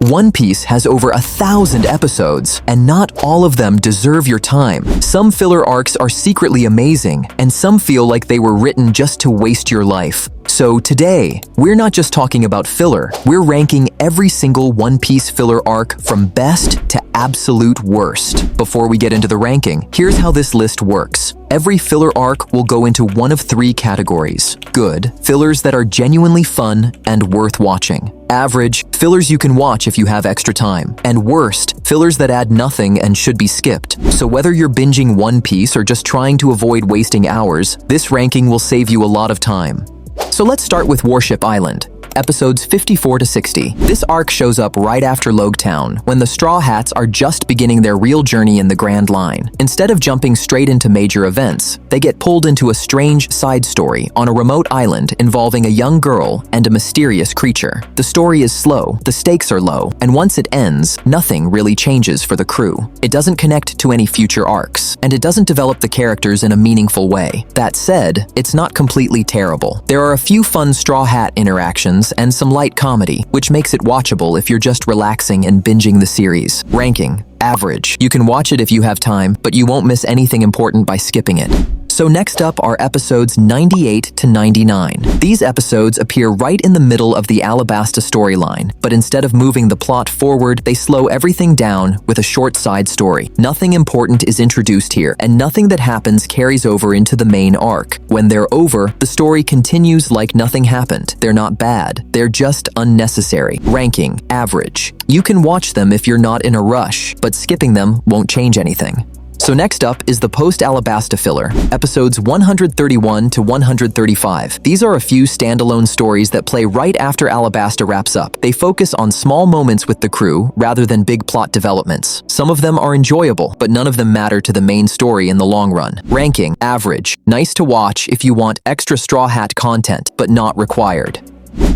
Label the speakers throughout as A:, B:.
A: One Piece has over 1,000 episodes, and not all of them deserve your time. Some filler arcs are secretly amazing, and some feel like they were written just to waste your life. So today, we're not just talking about filler, we're ranking every single One Piece filler arc from best to absolute worst. Before we get into the ranking, here's how this list works. Every filler arc will go into one of three categories. Good, fillers that are genuinely fun and worth watching. Average, fillers you can watch if you have extra time. And worst, fillers that add nothing and should be skipped. So whether you're binging One Piece or just trying to avoid wasting hours, this ranking will save you a lot of time. So let's start with Warship Island. Episodes 54 to 60. This arc shows up right after Logtown, when the Straw Hats are just beginning their real journey in the Grand Line. Instead of jumping straight into major events, they get pulled into a strange side story on a remote island involving a young girl and a mysterious creature. The story is slow, the stakes are low, and once it ends, nothing really changes for the crew. It doesn't connect to any future arcs, and it doesn't develop the characters in a meaningful way. That said, it's not completely terrible. There are a few fun Straw Hat interactions and some light comedy, which makes it watchable if you're just relaxing and binging the series. Ranking: average. You can watch it if you have time, but you won't miss anything important by skipping it. So next up are episodes 98 to 99. These episodes appear right in the middle of the Alabasta storyline, but instead of moving the plot forward, they slow everything down with a short side story. Nothing important is introduced here, and nothing that happens carries over into the main arc. When they're over, the story continues like nothing happened. They're not bad, they're just unnecessary. Ranking: average. You can watch them if you're not in a rush, but skipping them won't change anything. So next up is the Post-Alabasta Filler, episodes 131 to 135. These are a few standalone stories that play right after Alabasta wraps up. They focus on small moments with the crew rather than big plot developments. Some of them are enjoyable, but none of them matter to the main story in the long run. Ranking: average. Nice to watch if you want extra Straw Hat content, but not required.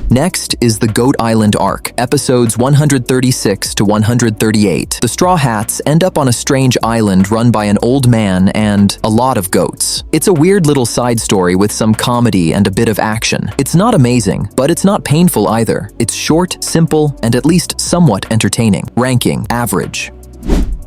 A: Next is the Goat Island arc, episodes 136 to 138. The Straw Hats end up on a strange island run by an old man and a lot of goats. It's a weird little side story with some comedy and a bit of action. It's not amazing, but it's not painful either. It's short, simple, and at least somewhat entertaining. Ranking: average.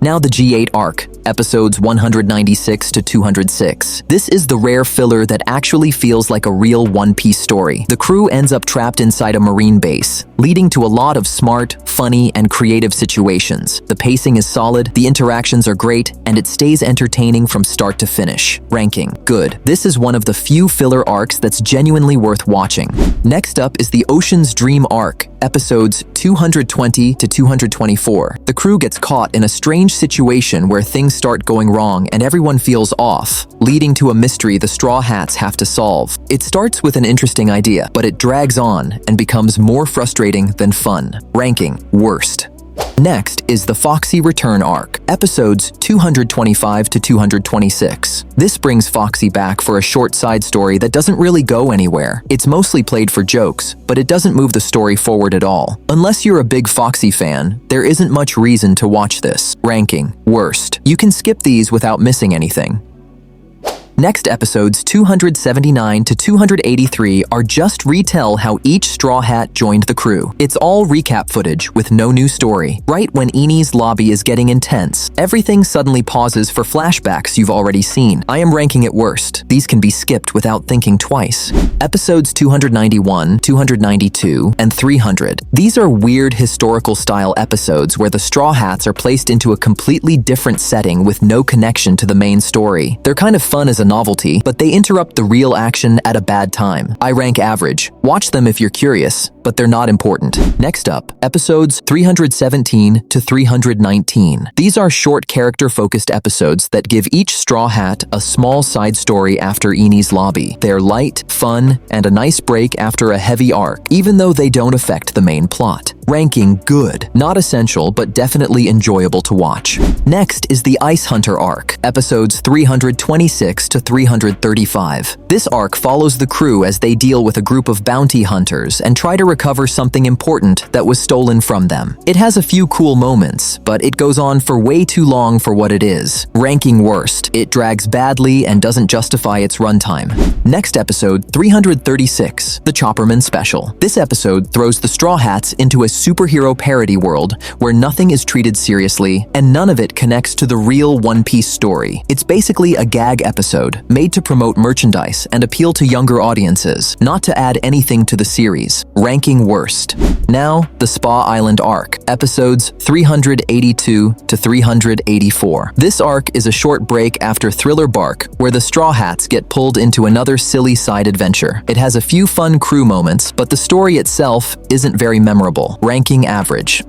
A: Now the G8 arc, episodes 196 to 206. This is the rare filler that actually feels like a real One Piece story. The crew ends up trapped inside a marine base, leading to a lot of smart, funny, and creative situations. The pacing is solid, the interactions are great, and it stays entertaining from start to finish. Ranking: good. This is one of the few filler arcs that's genuinely worth watching. Next up is the Ocean's Dream arc, episodes 220 to 224. The crew gets caught in a strange situation where things start going wrong and everyone feels off, leading to a mystery the Straw Hats have to solve. It starts with an interesting idea, but it drags on and becomes more frustrating than fun. Ranking: worst. Next is the Foxy Return arc, episodes 225 to 226. This brings Foxy back for a short side story that doesn't really go anywhere. It's mostly played for jokes, but it doesn't move the story forward at all. Unless you're a big Foxy fan, there isn't much reason to watch this. Ranking: worst. You can skip these without missing anything. Next episodes 279 to 283 are just retell how each Straw Hat joined the crew. It's all recap footage with no new story. Right when Enies' lobby is getting intense, everything suddenly pauses for flashbacks you've already seen. I am ranking it worst. These can be skipped without thinking twice. Episodes 291, 292, and 300. These are weird historical style episodes where the Straw Hats are placed into a completely different setting with no connection to the main story. They're kind of fun as a novelty, but they interrupt the real action at a bad time. I rank average. Watch them if you're curious, but they're not important. Next up, episodes 317 to 319. These are short character-focused episodes that give each Straw Hat a small side story after Enies' lobby. They're light, fun, and a nice break after a heavy arc, even though they don't affect the main plot. Ranking: good. Not essential, but definitely enjoyable to watch. Next is the Ice Hunter arc, episodes 326 to 335. This arc follows the crew as they deal with a group of bounty hunters and try to recover something important that was stolen from them. It has a few cool moments, but it goes on for way too long for what it is. Ranking worst. It drags badly and doesn't justify its runtime. Next episode, 336, the Chopperman Special. This episode throws the Straw Hats into a superhero parody world where nothing is treated seriously and none of it connects to the real One Piece story. It's basically a gag episode made to promote merchandise and appeal to younger audiences, not to add anything to the series. Ranking worst. Now, the Spa Island arc, episodes 382 to 384. This arc is a short break after Thriller Bark, where the Straw Hats get pulled into another silly side adventure. It has a few fun crew moments, but the story itself isn't very memorable. Ranking average.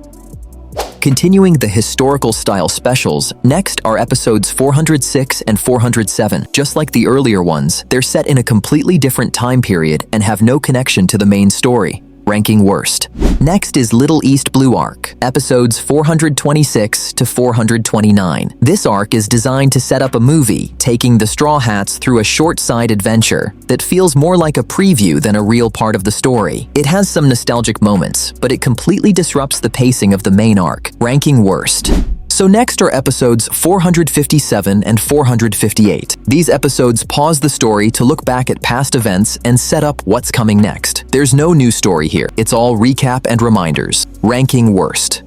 A: Continuing the historical style specials, next are episodes 406 and 407. Just like the earlier ones, they're set in a completely different time period and have no connection to the main story. Ranking worst. Next is Little East Blue Arc, episodes 426 to 429. This arc is designed to set up a movie, taking the Straw Hats through a short side adventure that feels more like a preview than a real part of the story. It has some nostalgic moments, but it completely disrupts the pacing of the main arc. Ranking worst. So next are episodes 457 and 458. These episodes pause the story to look back at past events and set up what's coming next. There's no new story here. It's all recap and reminders. Ranking worst.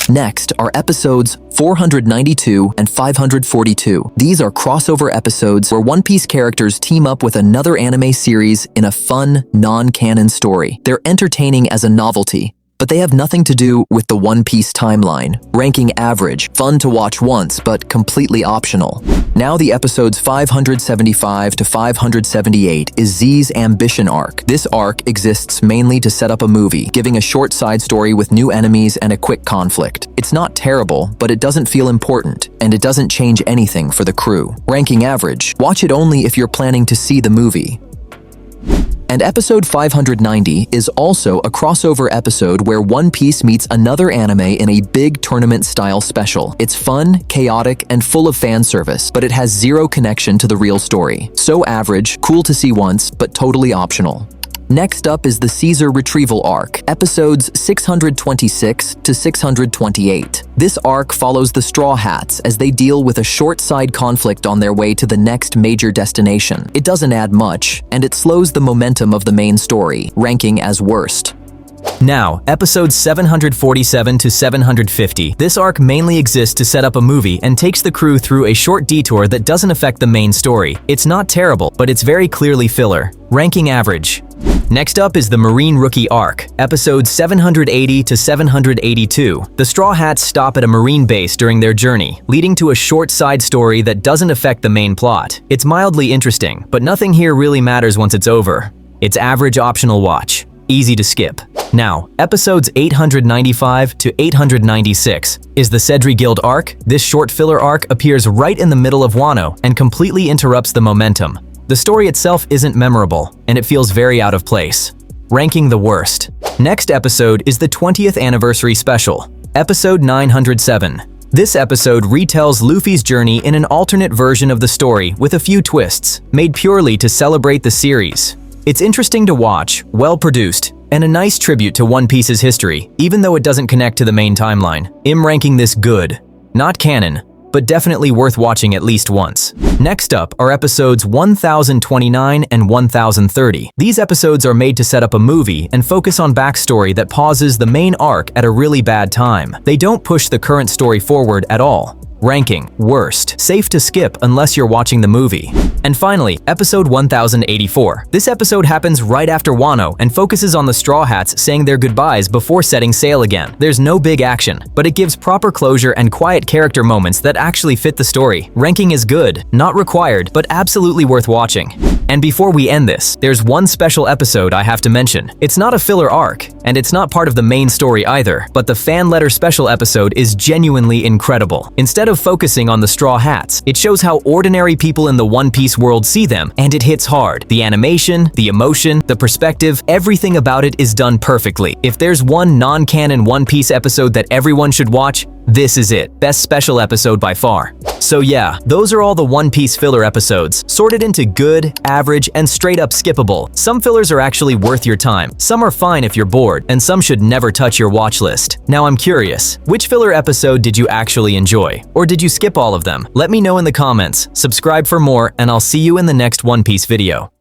A: Next are episodes 492 and 542. These are crossover episodes where One Piece characters team up with another anime series in a fun, non-canon story. They're entertaining as a novelty, but they have nothing to do with the One Piece timeline. Ranking average, fun to watch once, but completely optional. Now the episodes 575 to 578 is Z's Ambition arc. This arc exists mainly to set up a movie, giving a short side story with new enemies and a quick conflict. It's not terrible, but it doesn't feel important, and it doesn't change anything for the crew. Ranking average, watch it only if you're planning to see the movie. And episode 590 is also a crossover episode where One Piece meets another anime in a big tournament-style special. It's fun, chaotic, and full of fan service, but it has zero connection to the real story. So average, cool to see once, but totally optional. Next up is the Cidre Retrieval Arc, episodes 626 to 628. This arc follows the Straw Hats as they deal with a short side conflict on their way to the next major destination. It doesn't add much, and it slows the momentum of the main story, ranking as worst. Now, episodes 747 to 750. This arc mainly exists to set up a movie and takes the crew through a short detour that doesn't affect the main story. It's not terrible, but it's very clearly filler. Ranking average. Next up is the Marine Rookie Arc, episodes 780 to 782. The Straw Hats stop at a marine base during their journey, leading to a short side story that doesn't affect the main plot. It's mildly interesting, but nothing here really matters once it's over. It's average optional watch. Easy to skip. Now, episodes 895 to 896 is the Cidre Guild Arc. This short filler arc appears right in the middle of Wano and completely interrupts the momentum. The story itself isn't memorable, and it feels very out of place. Ranking the worst. Next episode is the 20th Anniversary Special, episode 907. This episode retells Luffy's journey in an alternate version of the story with a few twists, made purely to celebrate the series. It's interesting to watch, well-produced, and a nice tribute to One Piece's history, even though it doesn't connect to the main timeline. I'm ranking this good. Not canon, but definitely worth watching at least once. Next up are episodes 1029 and 1030. These episodes are made to set up a movie and focus on backstory that pauses the main arc at a really bad time. They don't push the current story forward at all. Ranking worst. Safe to skip unless you're watching the movie. And finally, episode 1084. This episode happens right after Wano and focuses on the Straw Hats saying their goodbyes before setting sail again. There's no big action, but it gives proper closure and quiet character moments that actually fit the story. Ranking is good, not required, but absolutely worth watching. And before we end this, there's one special episode I have to mention. It's not a filler arc, and it's not part of the main story either, but the fan letter special episode is genuinely incredible. Instead of focusing on the Straw Hats, it shows how ordinary people in the One Piece world see them, and it hits hard. The animation, the emotion, the perspective, everything about it is done perfectly. If there's one non-canon One Piece episode that everyone should watch, this is it. Best special episode by far. So yeah, those are all the One Piece filler episodes, sorted into good, average, and straight up skippable. Some fillers are actually worth your time, some are fine if you're bored, and some should never touch your watch list. Now I'm curious, which filler episode did you actually enjoy? Or did you skip all of them? Let me know in the comments, subscribe for more, and I'll see you in the next One Piece video.